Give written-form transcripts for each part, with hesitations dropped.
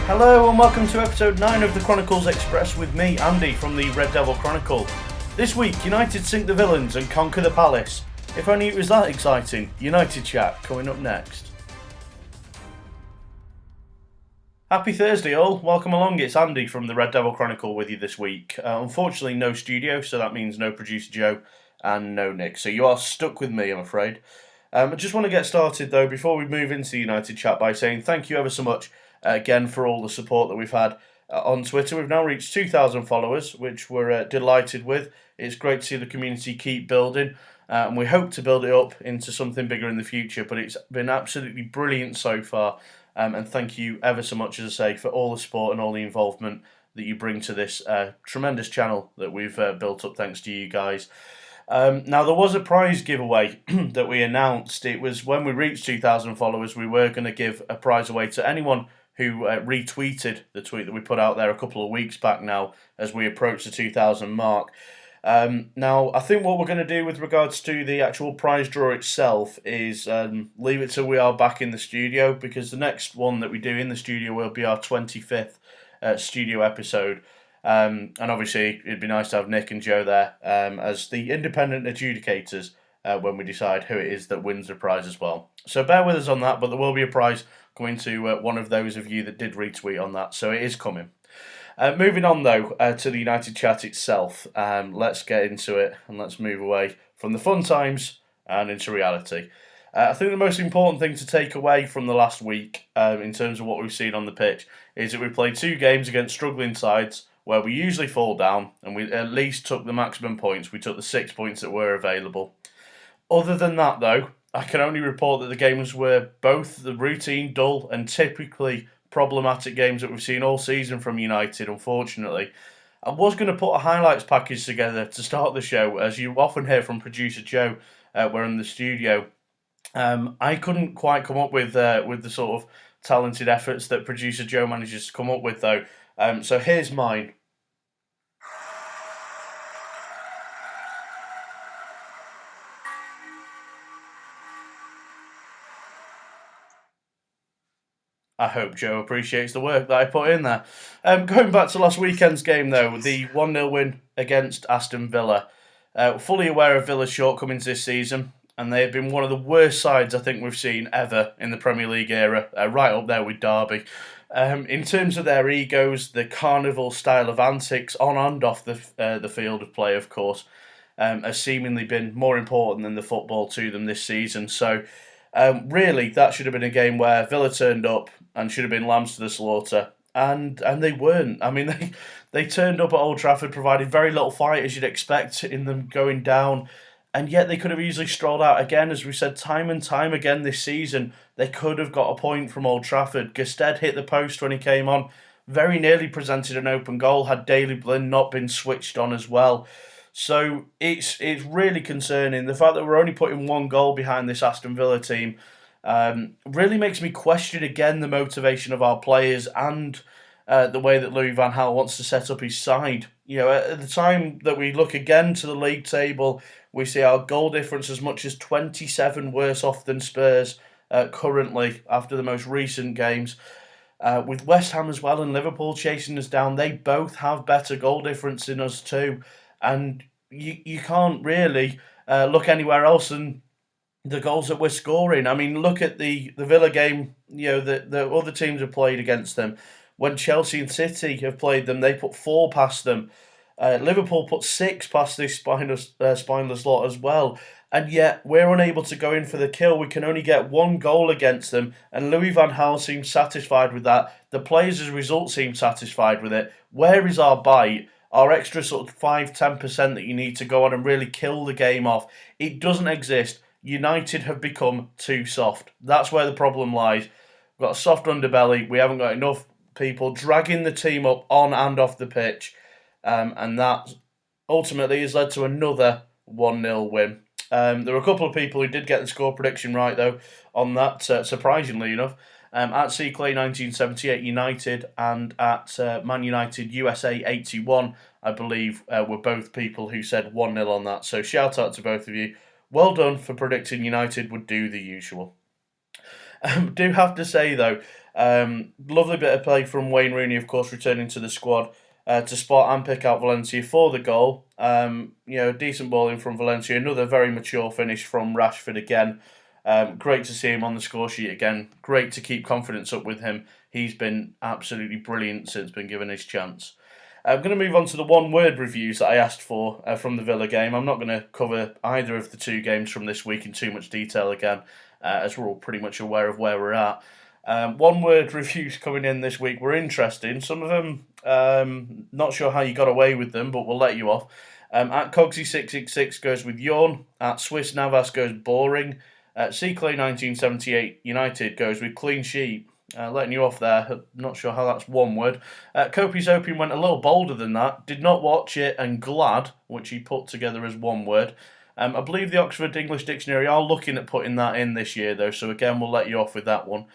Hello and welcome to episode 9 of the Chronicles Express with me, Andy, from the Red Devil Chronicle. This week, United sink the villains and conquer the palace. If only it was that exciting. United chat coming up next. Happy Thursday all, welcome along, it's Andy from the Red Devil Chronicle with you this week. Unfortunately no studio, so that means no producer Joe and no Nick, so you are stuck with me I'm afraid. I just want to get started though before we move into United chat by saying thank you ever so much again for all the support that we've had on Twitter. We've now reached 2,000 followers, which we're delighted with. It's great to see the community keep building, and we hope to build it up into something bigger in the future, but it's been absolutely brilliant so far, and thank you ever so much, as I say, for all the support and all the involvement that you bring to this tremendous channel that we've built up thanks to you guys. Now, there was a prize giveaway that we announced. It was when we reached 2,000 followers, we were going to give a prize away to anyone who retweeted the tweet that we put out there a couple of weeks back now as we approach the 2,000 mark. Now, I think what we're going to do with regards to the actual prize draw itself is leave it till we are back in the studio, because the next one that we do in the studio will be our 25th studio episode. And obviously, it'd be nice to have Nick and Joe there as the independent adjudicators when we decide who it is that wins the prize as well. So bear with us on that, but there will be a prize going to one of those of you that did retweet on that, so it is coming. Moving on though to the United chat itself, let's get into it and let's move away from the fun times and into reality. I think the most important thing to take away from the last week in terms of what we've seen on the pitch is that we played 2 games against struggling sides where we usually fall down, and we at least took the maximum points. We took the 6 points that were available. Other than that though, I can only report that the games were both the routine, dull and typically problematic games that we've seen all season from United, unfortunately. I was going to put a highlights package together to start the show, as you often hear from producer Joe we're in the studio. I couldn't quite come up with the sort of talented efforts that producer Joe manages to come up with though. So here's mine. I hope Joe appreciates the work that I put in there. Going back to last weekend's game though, the 1-0 win against Aston Villa. Fully aware of Villa's shortcomings this season, and they have been one of the worst sides I think we've seen ever in the Premier League era, right up there with Derby. In terms of their egos, the carnival style of antics on and off the field of play, of course, has seemingly been more important than the football to them this season. So really, that should have been a game where Villa turned up and should have been lambs to the slaughter, and they weren't. I mean, they turned up at Old Trafford, provided very little fight as you'd expect in them going down, and yet they could have easily strolled out again. As we said time and time again this season, they could have got a point from Old Trafford. Gusted hit the post when he came on, very nearly presented an open goal had Daley Blind not been switched on as well. So it's really concerning. The fact that we're only putting 1 goal behind this Aston Villa team really makes me question again the motivation of our players and the way that Louis van Gaal wants to set up his side. You know, at the time that we look again to the league table, we see our goal difference as much as 27 worse off than Spurs currently after the most recent games. With West Ham as well and Liverpool chasing us down, they both have better goal difference than us too. And you can't really look anywhere else than the goals that we're scoring. I mean, look at the Villa game, you know, the other teams have played against them. When Chelsea and City have played them, they put 4 past them. Liverpool put 6 past this spineless lot as well. And yet we're unable to go in for the kill. We can only get 1 goal against them. And Louis van Gaal seems satisfied with that. The players as a result seem satisfied with it. Where is our bite? Our extra sort of 5-10% that you need to go on and really kill the game off? It doesn't exist. United have become too soft. That's where the problem lies. We've got a soft underbelly. We haven't got enough people dragging the team up on and off the pitch. And that ultimately has led to another 1-0 win. There were a couple of people who did get the score prediction right, though, on that, surprisingly enough. At Clay 1978 United and at Man United USA 81, I believe, were both people who said 1-0 on that. So shout out to both of you. Well done for predicting United would do the usual. Do have to say, though, Lovely bit of play from Wayne Rooney, of course, returning to the squad to spot and pick out Valencia for the goal. Decent ball in from Valencia. Another very mature finish from Rashford again. Great to see him on the score sheet again. Great to keep confidence up with him. He's been absolutely brilliant since being given his chance. I'm going to move on to the one-word reviews that I asked for from the Villa game. I'm not going to cover either of the two games from this week in too much detail again, as we're all pretty much aware of where we're at. One-word reviews coming in this week were interesting. Some of them, not sure how you got away with them, but we'll let you off. At Cogsy666 goes with yawn. At Swiss Navas goes boring. At Clay 1978 United goes with clean sheet. Letting you off there, not sure how that's one word. Copious Opium went a little bolder than that. Did not watch it and glad, which he put together as one word. I believe the Oxford English Dictionary are looking at putting that in this year, though, so again, we'll let you off with that one.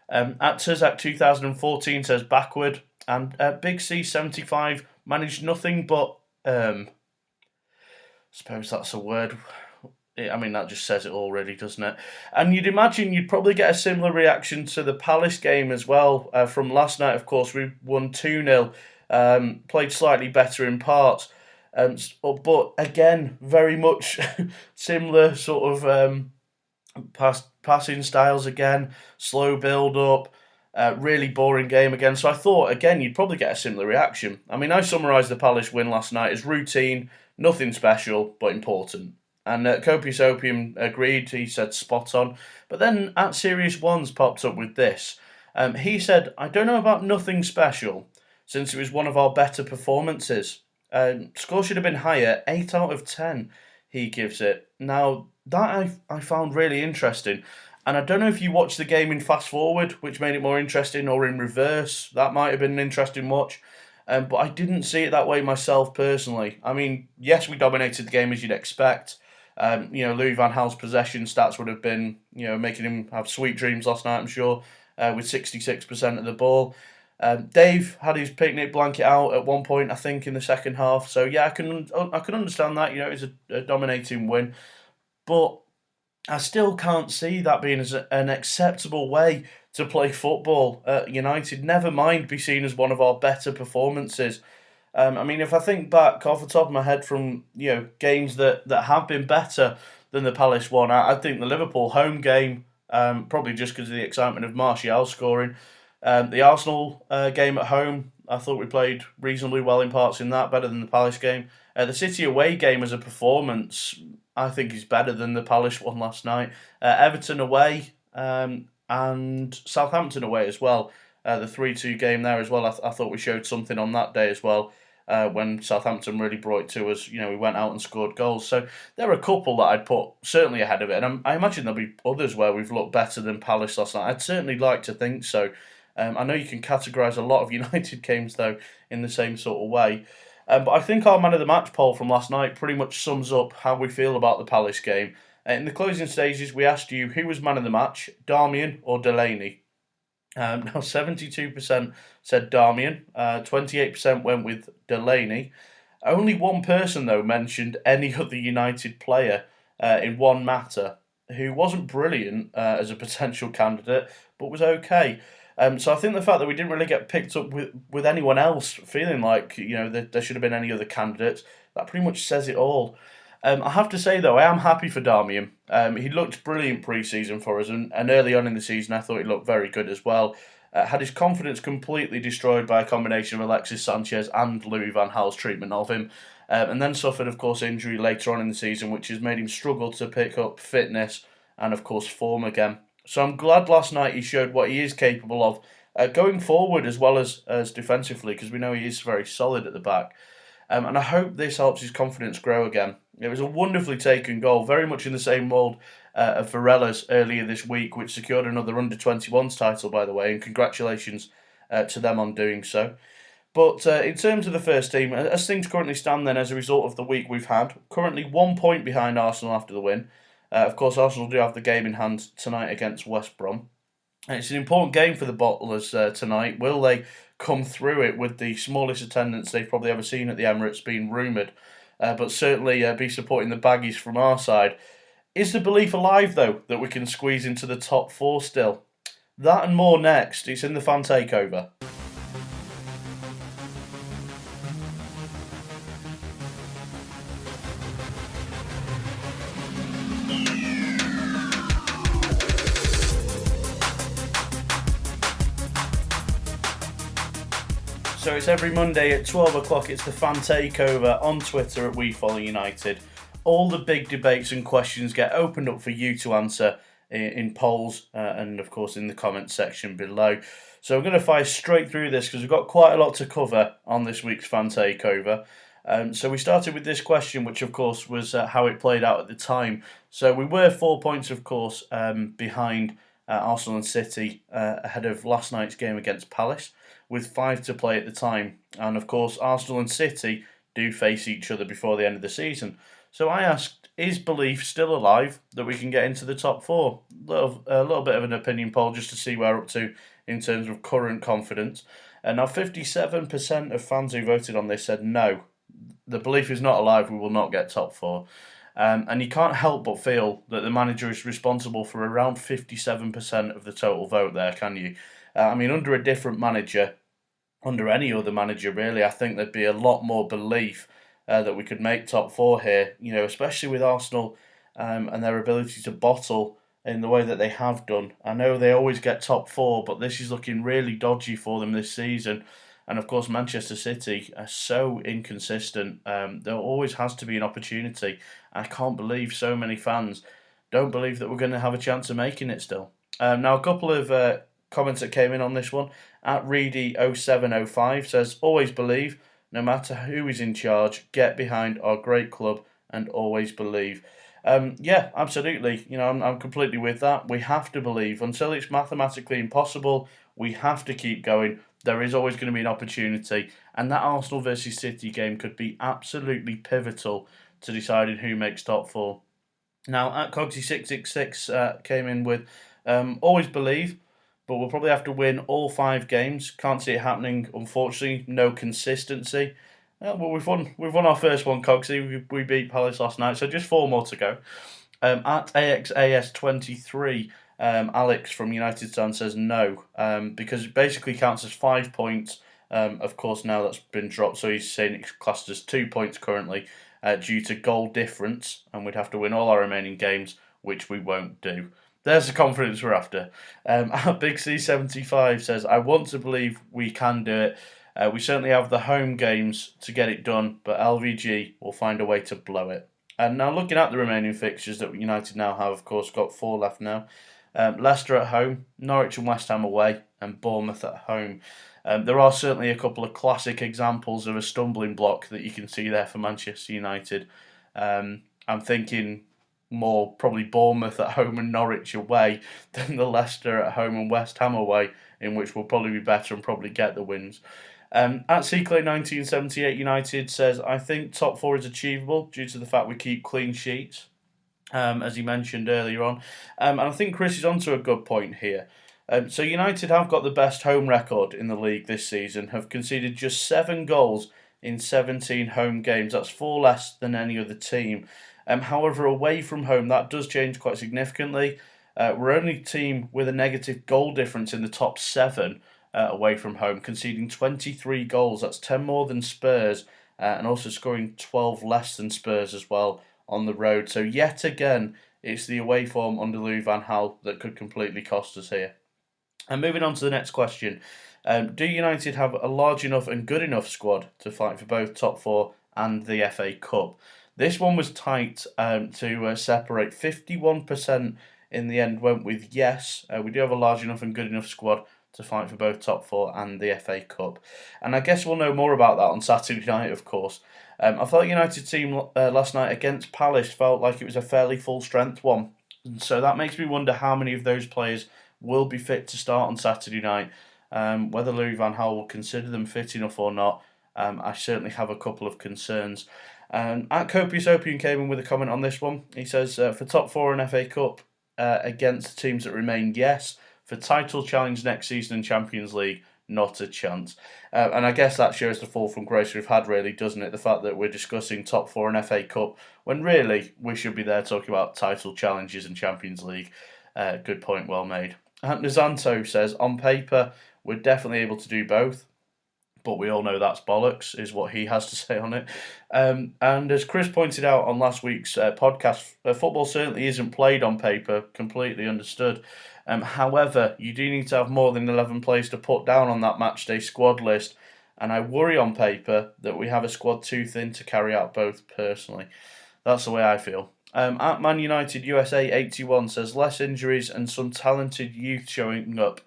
At Tuzak 2014 says backward, and Big C75 managed nothing but, suppose that's a word. I mean, that just says it all, really, doesn't it? And you'd imagine you'd probably get a similar reaction to the Palace game as well. From last night, of course, we won 2-0, played slightly better in parts. But again, very much similar sort of passing styles again, slow build-up, really boring game again. So I thought, again, you'd probably get a similar reaction. I mean, I summarised the Palace win last night as routine, nothing special, but important. And Copious Opium agreed, he said spot on. But then at Serious Ones popped up with this. He said, I don't know about nothing special, since it was one of our better performances. Score should have been higher, 8 out of 10, he gives it. Now, that I found really interesting. And I don't know if you watched the game in fast forward, which made it more interesting, or in reverse. That might have been an interesting watch. But I didn't see it that way myself personally. I mean, yes, we dominated the game as you'd expect. Louis van Gaal's possession stats would have been, making him have sweet dreams last night, I'm sure, with 66% of the ball. Dave had his picnic blanket out at one point, I think, in the second half. So, yeah, I can understand that. It was a dominating win. But I still can't see that being an acceptable way to play football at United. Never mind be seen as one of our better performances. If I think back off the top of my head from games that have been better than the Palace one, I think the Liverpool home game, probably just because of the excitement of Martial scoring. The Arsenal game at home, I thought we played reasonably well in parts in that, better than the Palace game. The City away game as a performance, I think is better than the Palace one last night. Everton away and Southampton away as well. The 3-2 game there as well, I thought we showed something on that day as well. When Southampton really brought it to us, we went out and scored goals. So there are a couple that I'd put certainly ahead of it. And I imagine there'll be others where we've looked better than Palace last night. I'd certainly like to think so. I know you can categorise a lot of United games, though, in the same sort of way. But I think our man of the match poll from last night pretty much sums up how we feel about the Palace game. In the closing stages, we asked you who was man of the match, Darmian or Delaney. Now, 72% said Darmian, 28% went with Delaney. Only one person, though, mentioned any other United player in one matter who wasn't brilliant as a potential candidate, but was okay. So I think the fact that we didn't really get picked up with anyone else feeling like there should have been any other candidates, that pretty much says it all. I have to say, though, I am happy for Darmian. He looked brilliant pre-season for us, and early on in the season I thought he looked very good as well. Had his confidence completely destroyed by a combination of Alexis Sanchez and Louis van Gaal's treatment of him, and then suffered, of course, injury later on in the season, which has made him struggle to pick up fitness and, of course, form again. So I'm glad last night he showed what he is capable of, going forward as well as defensively, because we know he is very solid at the back. And I hope this helps his confidence grow again. It was a wonderfully taken goal, very much in the same mould of Varella's earlier this week, which secured another under-21s title, by the way, and congratulations to them on doing so. But in terms of the first team, as things currently stand then as a result of the week we've had, currently 1 point behind Arsenal after the win. Of course, Arsenal do have the game in hand tonight against West Brom. And it's an important game for the Bottlers tonight. Will they come through it with the smallest attendance they've probably ever seen at the Emirates being rumoured? But certainly be supporting the Baggies from our side. Is the belief alive, though, that we can squeeze into the top four still? That and more next. It's in the Fan Takeover. So it's every Monday at 12 o'clock. It's the Fan Takeover on Twitter at We Follow United. All the big debates and questions get opened up for you to answer in polls and, of course, in the comments section below. So I'm going to fire straight through this because we've got quite a lot to cover on this week's Fan Takeover. So we started with this question, which, of course, was how it played out at the time. So we were 4 points, of course, behind Arsenal and City ahead of last night's game against Palace, with 5 to play at the time. And of course, Arsenal and City do face each other before the end of the season. So I asked, is belief still alive that we can get into the top 4? A little bit of an opinion poll just to see where we're up to in terms of current confidence. And now 57% of fans who voted on this said no, the belief is not alive, we will not get top 4. And you can't help but feel that the manager is responsible for around 57% of the total vote there, can you? Under a different manager, under any other manager really, I think there'd be a lot more belief that we could make top 4 here, especially with Arsenal and their ability to bottle in the way that they have done. I know they always get top 4, but this is looking really dodgy for them this season. And of course, Manchester City are so inconsistent. There always has to be an opportunity. I can't believe so many fans don't believe that we're going to have a chance of making it still. Now, a couple of comments that came in on this one. At Reedy0705 says, always believe, no matter who is in charge, get behind our great club and always believe. Yeah, absolutely. I'm completely with that. We have to believe. Until it's mathematically impossible, we have to keep going. There is always going to be an opportunity. And that Arsenal versus City game could be absolutely pivotal to deciding who makes top 4. Now, at Cogsy666 came in with, always believe, but we'll probably have to win all 5 games. Can't see it happening, unfortunately. No consistency. Well, we've won our first one, Cogsy. We beat Palace last night, so just 4 more to go. At AXAS23, Alex from United Stan says no, because it basically counts as 5 points. Of course, now that's been dropped, so he's saying it's classed as 2 points currently due to goal difference, and we'd have to win all our remaining games, which we won't do. There's the confidence we're after. Big C75 says, I want to believe we can do it. We certainly have the home games to get it done, but LVG will find a way to blow it. And now looking at the remaining fixtures that United now have, of course, got 4 left now. Leicester at home, Norwich and West Ham away, and Bournemouth at home. There are certainly a couple of classic examples of a stumbling block that you can see there for Manchester United. I'm thinking more probably Bournemouth at home and Norwich away than the Leicester at home and West Ham away, in which we'll probably be better and probably get the wins. At Clay1978 United says, I think top 4 is achievable due to the fact we keep clean sheets, as he mentioned earlier on. And I think Chris is onto a good point here. So United have got the best home record in the league this season, have conceded just 7 goals in 17 home games. That's 4 less than any other team. However, away from home, that does change quite significantly. We're only a team with a negative goal difference in the top 7 away from home, conceding 23 goals. That's 10 more than Spurs, and also scoring 12 less than Spurs as well on the road. So yet again, it's the away form under Louis van Gaal that could completely cost us here. And moving on to the next question. Do United have a large enough and good enough squad to fight for both top 4 and the FA Cup? This one was tight to separate. 51% in the end went with yes. We do have a large enough and good enough squad to fight for both top 4 and the FA Cup. And I guess we'll know more about that on Saturday night, of course. I thought United team last night against Palace felt like it was a fairly full-strength one. And so that makes me wonder how many of those players will be fit to start on Saturday night. Whether Louis van Gaal will consider them fit enough or not, I certainly have a couple of concerns. At Copious Opium came in with a comment on this one. He says, for top 4 and FA Cup against teams that remain, yes. For title challenge next season in Champions League, not a chance. And I guess that shows the fall from grace we've had, really, doesn't it? The fact that we're discussing top 4 and FA Cup, when really we should be there talking about title challenges and Champions League. Good point, well made. Nazanto says, on paper, we're definitely able to do both, but we all know that's bollocks, is what he has to say on it. And as Chris pointed out on last week's podcast, football certainly isn't played on paper, completely understood. However, you do need to have more than 11 players to put down on that matchday squad list, and I worry on paper that we have a squad too thin to carry out both personally. That's the way I feel. At Man United USA 81 says, less injuries and some talented youth showing up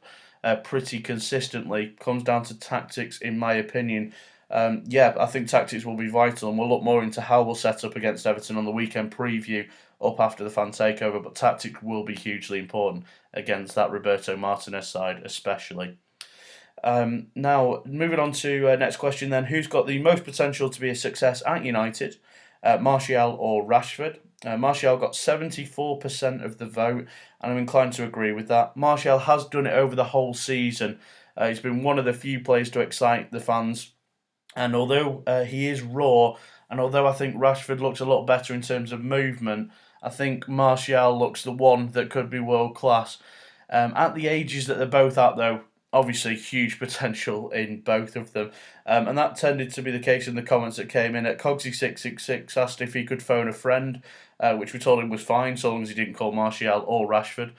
pretty consistently. Comes down to tactics, in my opinion. Yeah, I think tactics will be vital, and we'll look more into how we'll set up against Everton on the weekend preview up after the fan takeover, but tactics will be hugely important against that Roberto Martinez side especially. Now, moving on to next question then. Who's got the most potential to be a success at United? Martial or Rashford? Martial got 74% of the vote, and I'm inclined to agree with that. Martial has done it over the whole season. He's been one of the few players to excite the fans, and although he is raw, and although I think Rashford looks a lot better in terms of movement, I think Martial looks the one that could be world class. At the ages that they're both at, though, obviously huge potential in both of them. And that tended to be the case in the comments that came in. At Cogsy666 asked if he could phone a friend, which we told him was fine, so long as he didn't call Martial or Rashford.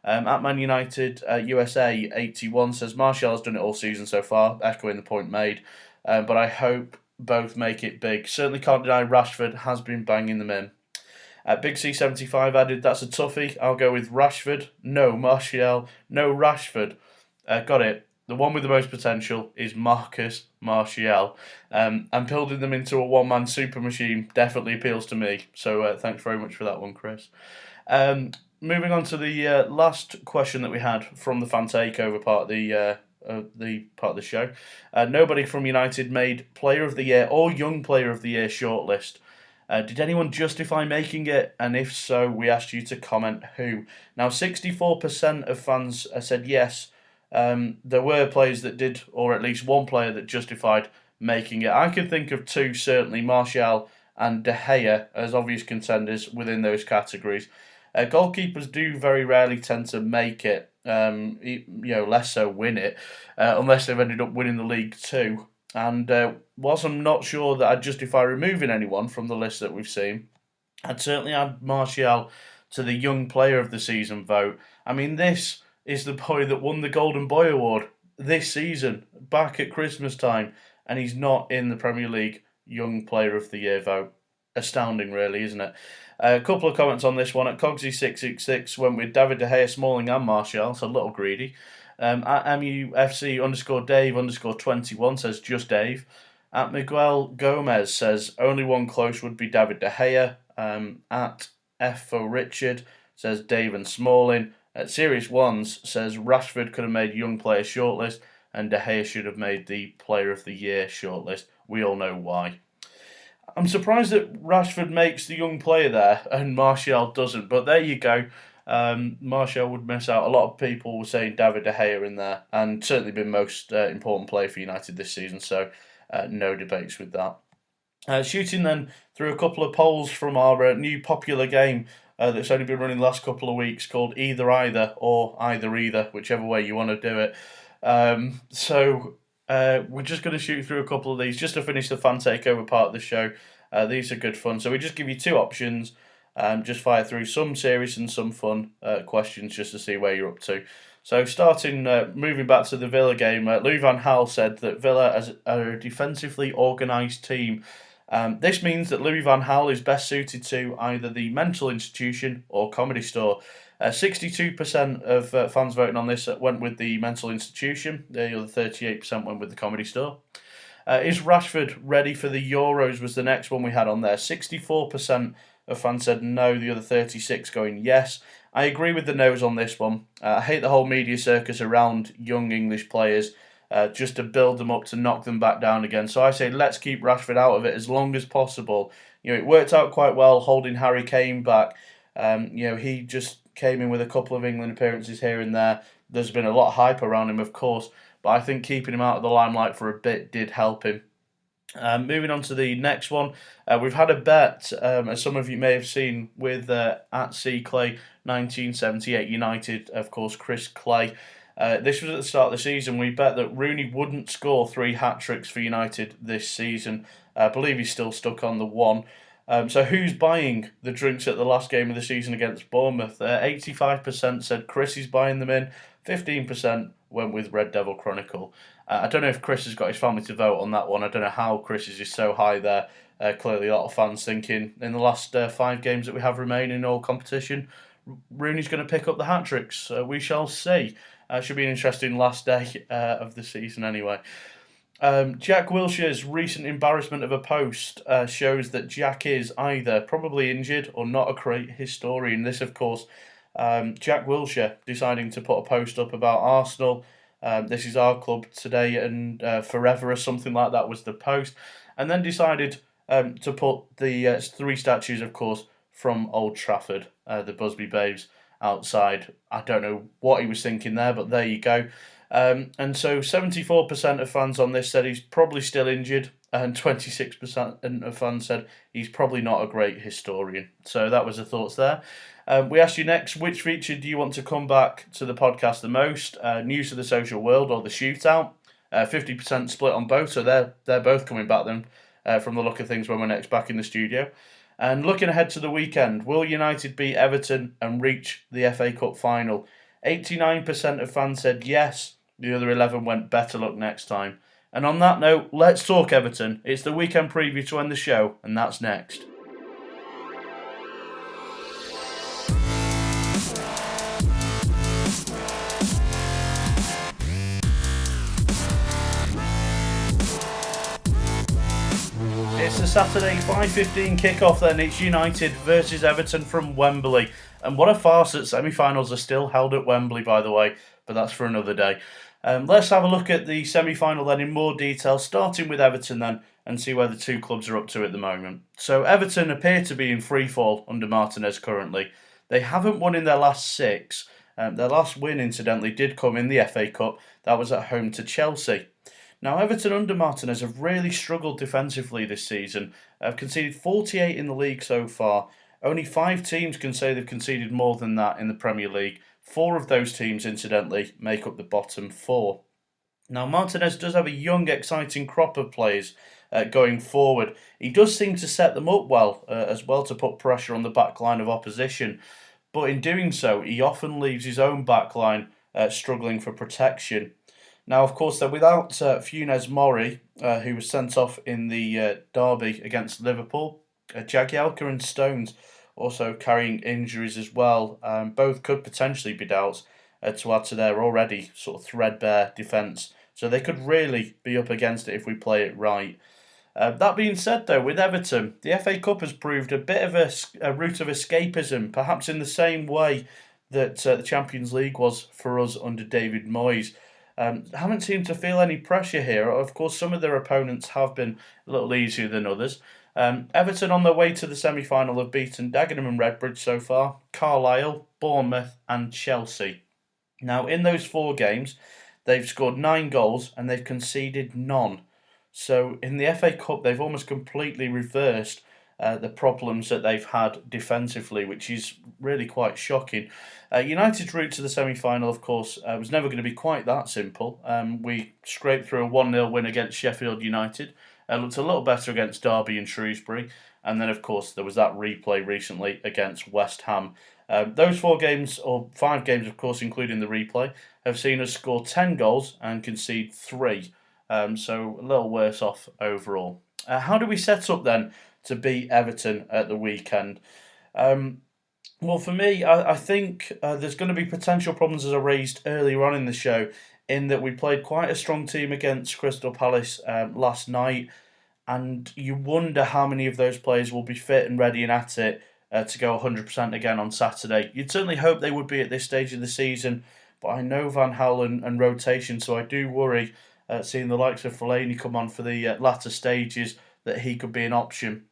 At Man United USA 81 says Martial has done it all season so far, echoing the point made. But I hope both make it big. Certainly can't deny Rashford has been banging them in. Big C75 added, that's a toughie. I'll go with Rashford. No Martial. No Rashford. Got it. The one with the most potential is Marcus Martial. And building them into a one-man super machine definitely appeals to me. So thanks very much for that one, Chris. Moving on to the last question that we had from the fan takeover part of the show. Nobody from United made Player of the Year or Young Player of the Year shortlist. Did anyone justify making it? And if so, we asked you to comment who. Now, 64% of fans said yes. There were players that did, or at least one player that justified making it. I can think of two, certainly, Martial and De Gea, as obvious contenders within those categories. Goalkeepers do very rarely tend to make it, less so win it, unless they've ended up winning the league too. And whilst I'm not sure that I'd justify removing anyone from the list that we've seen, I'd certainly add Martial to the Young Player of the Season vote. I mean, this is the boy that won the Golden Boy Award this season, back at Christmas time, and he's not in the Premier League Young Player of the Year vote. Astounding, really, isn't it? A couple of comments on this one. At Cogsy666 went with David De Gea, Smalling and Martial, so a little greedy. At MUFC_Dave_21 says just Dave. At Miguel Gomez says only one close would be David De Gea. At F for Richard says Dave and Smalling. At Serious Ones says Rashford could have made Young Player shortlist and De Gea should have made the Player of the Year shortlist. We all know why. I'm surprised that Rashford makes the Young Player there and Martial doesn't, but there you go. Martial would miss out. A lot of people were saying David De Gea in there, and certainly been most important player for United this season, so no debates with that. Shooting then through a couple of polls from our new popular game that's only been running the last couple of weeks called Either Either or Either, whichever way you want to do it. So we're just going to shoot through a couple of these just to finish the fan takeover part of the show. These are good fun. So we just give you two options. Just fire through some serious and some fun questions just to see where you're up to. So starting, moving back to the Villa game, Louis van Gaal said that Villa are a defensively organised team. This means that Louis van Gaal is best suited to either the mental institution or comedy store. 62% of fans voting on this went with the mental institution. The other 38% went with the comedy store. Is Rashford ready for the Euros was the next one we had on there. 64% of fans said no, the other 36 going yes. I agree with the no's on this one. I hate the whole media circus around young English players just to build them up to knock them back down again. So I say let's keep Rashford out of it as long as possible. It worked out quite well holding Harry Kane back. He just came in with a couple of England appearances here and there. There's been a lot of hype around him, of course, but I think keeping him out of the limelight for a bit did help him. Moving on to the next one, we've had a bet, as some of you may have seen, with at C Clay 1978 United, of course, Chris Clay. This was at the start of the season. We bet that Rooney wouldn't score 3 hat-tricks for United this season. I believe he's still stuck on the one. So who's buying the drinks at the last game of the season against Bournemouth? 85% said Chris is buying them in. 15% went with Red Devil Chronicle. I don't know if Chris has got his family to vote on that one. I don't know how Chris's is so high there. Clearly, a lot of fans thinking in the last 5 games that we have remaining in all competition, Rooney's going to pick up the hat-tricks. We shall see. Should be an interesting last day of the season anyway. Jack Wilshere's recent embarrassment of a post shows that Jack is either probably injured or not a great historian. This, of course, Jack Wilshere deciding to put a post up about Arsenal. This is our club today and forever, or something like that was the post. And then decided to put the 3 statues, of course, from Old Trafford, the Busby Babes, outside. I don't know what he was thinking there, but there you go. And so 74% of fans on this said he's probably still injured, and 26% of fans said he's probably not a great historian. So that was the thoughts there. We asked you next, which feature do you want to come back to the podcast the most? News to the social world or the shootout? 50% split on both, so they're both coming back then from the look of things when we're next back in the studio. And looking ahead to the weekend, will United beat Everton and reach the FA Cup final? 89% of fans said yes. The other 11 went better luck next time. And on that note, let's talk Everton. It's the weekend preview to end the show, and that's next. It's a Saturday 5:15 kickoff then. It's United versus Everton from Wembley. And what a farce that semi-finals are still held at Wembley, by the way, but that's for another day. Let's have a look at the semi-final then in more detail, starting with Everton then, and see where the two clubs are up to at the moment. So Everton appear to be in free fall under Martinez currently. They haven't won in their last 6. Their last win, incidentally, did come in the FA Cup. That was at home to Chelsea. Now, Everton under Martinez have really struggled defensively this season. Have conceded 48 in the league so far. Only 5 teams can say they've conceded more than that in the Premier League. 4 of those teams, incidentally, make up the bottom 4. Now, Martinez does have a young, exciting crop of players going forward. He does seem to set them up well, as well, to put pressure on the back line of opposition. But in doing so, he often leaves his own back line struggling for protection. Now, of course, they're without Funes Mori, who was sent off in the derby against Liverpool. Jagielka and Stones also carrying injuries as well. Both could potentially be doubts to add to their already sort of threadbare defence. So they could really be up against it if we play it right. That being said, though, with Everton, the FA Cup has proved a bit of a route of escapism, perhaps in the same way that the Champions League was for us under David Moyes. Haven't seemed to feel any pressure here. Of course, some of their opponents have been a little easier than others. Everton on their way to the semi-final have beaten Dagenham and Redbridge so far, Carlisle, Bournemouth and Chelsea. Now, in those 4 games, they've scored 9 goals and they've conceded none. So in the FA Cup, they've almost completely reversed the problems that they've had defensively, which is really quite shocking. United's route to the semi-final, of course, was never going to be quite that simple. We scraped through a 1-0 win against Sheffield United. Looked a little better against Derby and Shrewsbury. And then, of course, there was that replay recently against West Ham. Those 4 games, or 5 games, of course, including the replay, have seen us score 10 goals and concede 3. So a little worse off overall. How do we set up then to beat Everton at the weekend? Well, for me, I think there's going to be potential problems, as I raised earlier on in the show, in that we played quite a strong team against Crystal Palace last night, and you wonder how many of those players will be fit and ready and at it to go 100% again on Saturday. You'd certainly hope they would be at this stage of the season, but I know Van Gaal and rotation, so I do worry, seeing the likes of Fellaini come on for the latter stages, that he could be an option.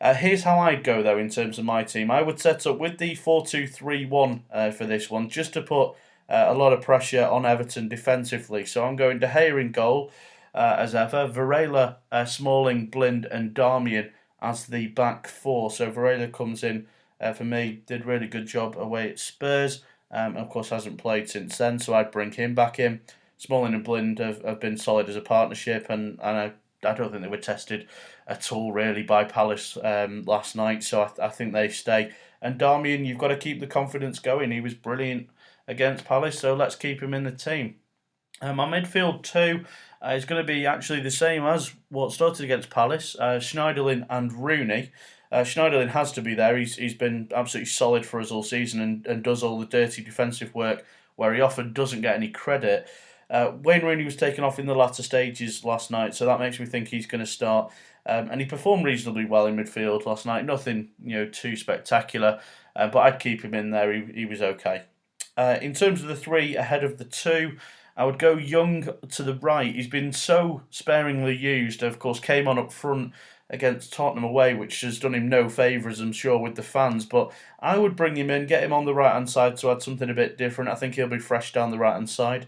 Here's how I'd go, though, in terms of my team. I would set up with the 4-2-3-1 for this one, just to put a lot of pressure on Everton defensively. So I'm going De Gea in goal. as ever. Varela, Smalling, Blind and Darmian as the back four. So Varela comes in, for me, did a really good job away at Spurs. Of course, hasn't played since then, so I'd bring him back in. Smalling and Blind have been solid as a partnership, and I don't think they were tested at all, really, by Palace last night, so I think they stay. And Darmian, you've got to keep the confidence going. He was brilliant against Palace, so let's keep him in the team. My midfield two is going to be actually the same as what started against Palace. Schneiderlin and Rooney. Schneiderlin has to be there. He's been absolutely solid for us all season and does all the dirty defensive work where he often doesn't get any credit. Wayne Rooney was taken off in the latter stages last night, so that makes me think he's going to start. And he performed reasonably well in midfield last night. Nothing too spectacular, but I'd keep him in there. He was okay. In terms of the three ahead of the two, I would go Young to the right. He's been so sparingly used. Of course, came on up front against Tottenham away, which has done him no favours, I'm sure, with the fans. But I would bring him in, get him on the right-hand side to add something a bit different. I think he'll be fresh down the right-hand side.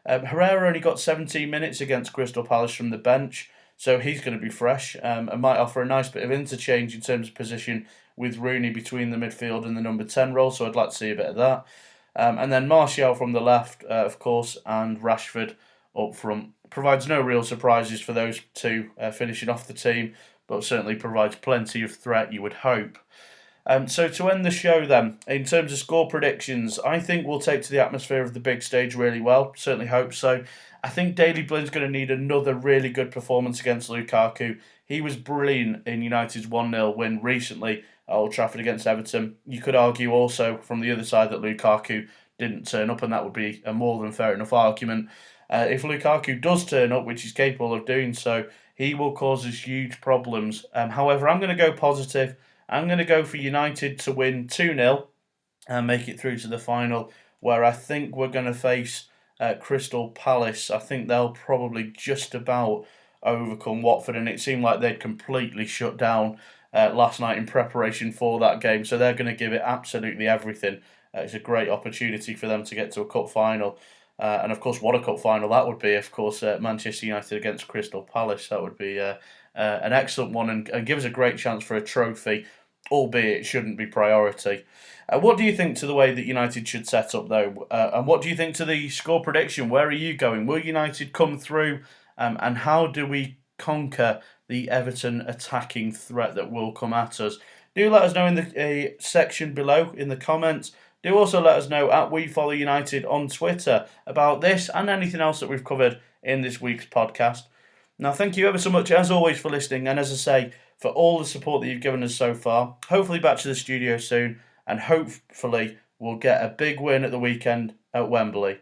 Herrera only got 17 minutes against Crystal Palace from the bench, so he's going to be fresh and might offer a nice bit of interchange in terms of position with Rooney between the midfield and the number 10 role, so I'd like to see a bit of that. And then Martial from the left, of course, and Rashford up front. Provides no real surprises for those two finishing off the team, but certainly provides plenty of threat, you would hope. So to end the show then, in terms of score predictions, I think we'll take to the atmosphere of the big stage really well. Certainly hope so. I think Daley Blind's going to need another really good performance against Lukaku. He was brilliant in United's 1-0 win recently at Old Trafford against Everton. You could argue also from the other side that Lukaku didn't turn up, and that would be a more than fair enough argument. If Lukaku does turn up, which he's capable of doing so, he will cause us huge problems. However, I'm going to go positive. I'm going to go for United to win 2-0 and make it through to the final, where I think we're going to face Crystal Palace. I think they'll probably just about overcome Watford, and it seemed like they'd completely shut down last night in preparation for that game, so they're going to give it absolutely everything. It's a great opportunity for them to get to a cup final. And of course, what a cup final that would be. Of course, Manchester United against Crystal Palace. That would be an excellent one and give us a great chance for a trophy, albeit it shouldn't be priority. What do you think to the way that United should set up, though? And what do you think to the score prediction? Where are you going? Will United come through? And how do we conquer the Everton attacking threat that will come at us? Do let us know in the section below in the comments. Do also let us know at WeFollowUnited on Twitter about this and anything else that we've covered in this week's podcast. Now, thank you ever so much, as always, for listening. And as I say, for all the support that you've given us so far. Hopefully back to the studio soon. And hopefully we'll get a big win at the weekend at Wembley.